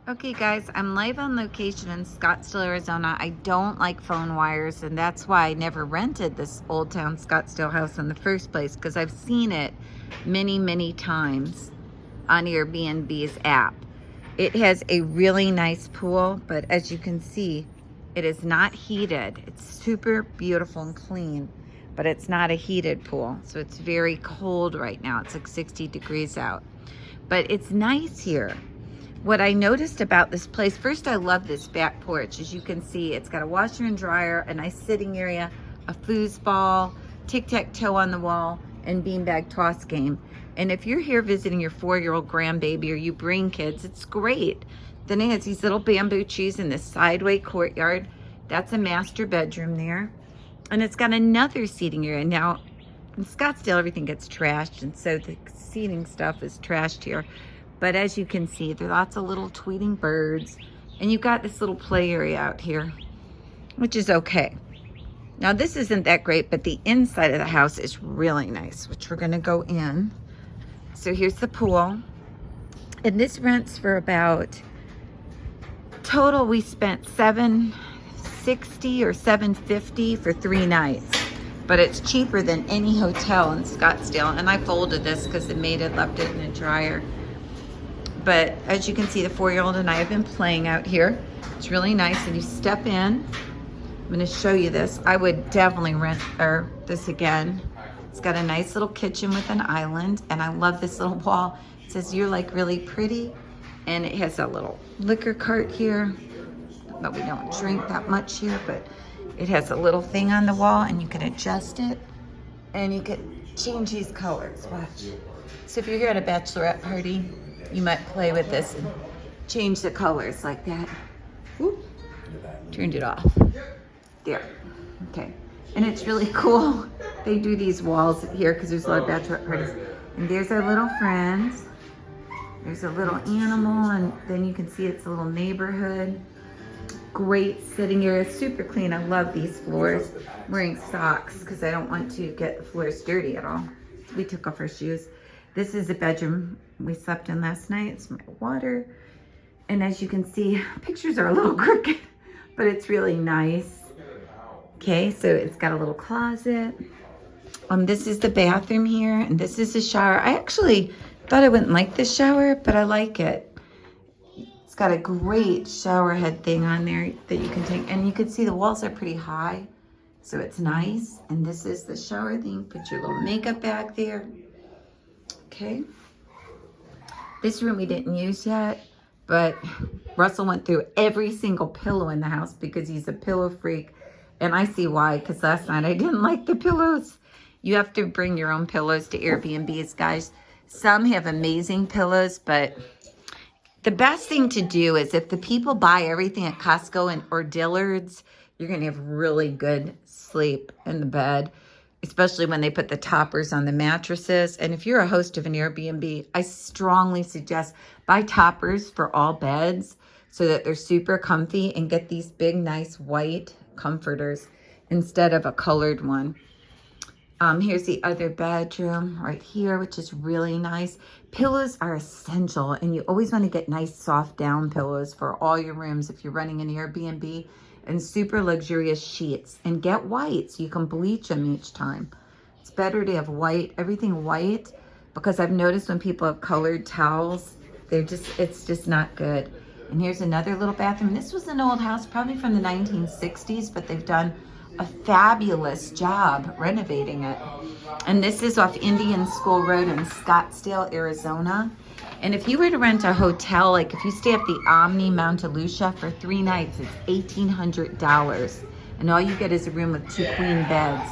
Okay guys, I'm live on location in Scottsdale, Arizona. I don't like phone wires, and that's why I never rented this Old Town Scottsdale house in the first place, because I've seen it many times on Airbnb's app. It has a really nice pool, but as you can see, it is not heated. It's super beautiful and clean, but it's not a heated pool. So it's very cold right now. It's like 60 degrees out, but it's nice here. What I noticed about this place, first, I love this back porch. As you can see, it's got a washer and dryer, a nice sitting area, a foosball, tic-tac-toe on the wall, and beanbag toss game. And if you're here visiting your 4-year-old grandbaby or you bring kids, it's great. Then it has these little bamboo trees in this sideway courtyard. That's a master bedroom there. And it's got another seating area. Now, in Scottsdale, everything gets trashed, and so the seating stuff is trashed here. But as you can see, there are lots of little tweeting birds, and you've got this little play area out here, which is okay. Now, this isn't that great, but the inside of the house is really nice, which we're gonna go in. So here's the pool. And this rents for about, total we spent $760 or $750 for 3 nights. But it's cheaper than any hotel in Scottsdale. And I folded this because the maid had left it in a dryer. But as you can see, the 4-year-old and I have been playing out here. It's really nice, and you step in. I'm gonna show you this. I would definitely rent this again. It's got a nice little kitchen with an island, and I love this little wall. It says, "You're like really pretty," and it has a little liquor cart here, but we don't drink that much here, but it has a little thing on the wall, and you can adjust it, and you can change these colors. Watch. So if you're here at a bachelorette party, you might play with this and change the colors like that. Whoop. Turned it off. There. Okay. And it's really cool. They do these walls here because there's a lot of bachelorette parties. And there's our little friends. There's a little animal, and then you can see it's a little neighborhood. Great sitting area, super clean. I love these floors. I'm wearing socks because I don't want to get the floors dirty at all. We took off our shoes. This is a bedroom we slept in last night. It's my water. And as you can see, pictures are a little crooked, but it's really nice. Okay, so it's got a little closet. This is the bathroom here, and this is the shower. I actually thought I wouldn't like this shower, but I like it. It's got a great shower head thing on there that you can take, and you can see the walls are pretty high, so it's nice. And this is the shower thing. Put your little makeup bag there. Okay. This room we didn't use yet, but Russell went through every single pillow in the house because he's a pillow freak. And I see why, because last night I didn't like the pillows. You have to bring your own pillows to Airbnbs, guys. Some have amazing pillows, but the best thing to do is if the people buy everything at Costco or Dillard's, you're going to have really good sleep in the bed, especially when they put the toppers on the mattresses. And if you're a host of an Airbnb, I strongly suggest buy toppers for all beds so that they're super comfy, and get these big, nice white comforters instead of a colored one. Here's the other bedroom right here, which is really nice. Pillows are essential, and you always want to get nice soft down pillows for all your rooms if you're running an Airbnb, and super luxurious sheets, and get white so you can bleach them each time. It's better to have white, everything white, because I've noticed when people have colored towels, it's just not good. And here's another little bathroom. This was an old house, probably from the 1960s, but they've done a fabulous job renovating it. And this is off Indian School Road in Scottsdale, Arizona. And if you were to rent a hotel, like if you stay at the Omni Mount Lucia for 3 nights, it's $1,800. And all you get is a room with 2 queen beds.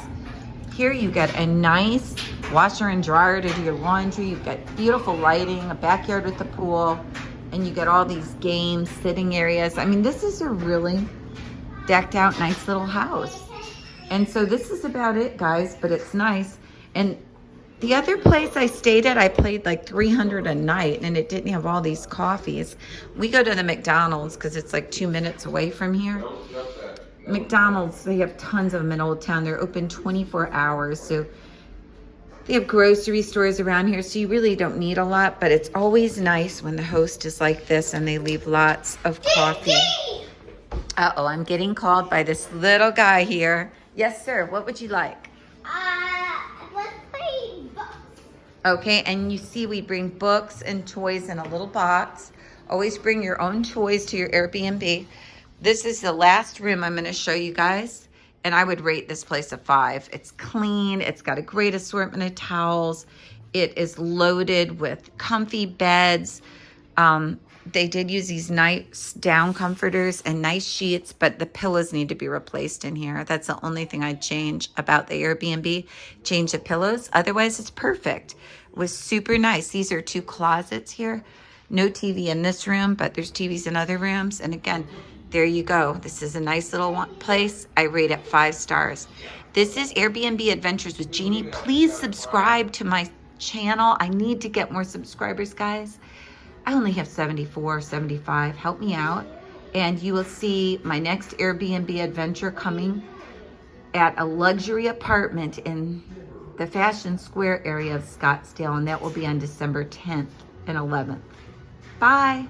Here you get a nice washer and dryer to do your laundry. You've got beautiful lighting, a backyard with a pool, and you get all these games, sitting areas. I mean, this is a really decked out, nice little house. And so this is about it, guys, but it's nice. And the other place I stayed at, I paid like $300 a night, and it didn't have all these coffees. We go to the McDonald's because it's like 2 minutes away from here. McDonald's, they have tons of them in Old Town. They're open 24 hours. So They have grocery stores around here, so you really don't need a lot, but it's always nice when the host is like this and they leave lots of coffee. Uh-oh, I'm getting called by this little guy here. Yes, sir. What would you like? Let's play books. Okay, and you see we bring books and toys in a little box. Always bring your own toys to your Airbnb. This is the last room I'm going to show you guys, and I would rate this place a 5. It's clean. It's got a great assortment of towels. It is loaded with comfy beds. They did use these nice down comforters and nice sheets, but the pillows need to be replaced in here. That's the only thing I'd change about the Airbnb. Change the pillows. Otherwise, it's perfect. It was super nice. These are 2 closets here. No TV in this room, but there's TVs in other rooms. And again, there you go. This is a nice little place. I rate it 5 stars. This is Airbnb Adventures with Jeannie. Please subscribe to my channel. I need to get more subscribers, guys. I only have 74, 75. Help me out. And you will see my next Airbnb adventure coming at a luxury apartment in the Fashion Square area of Scottsdale. And that will be on December 10th and 11th. Bye.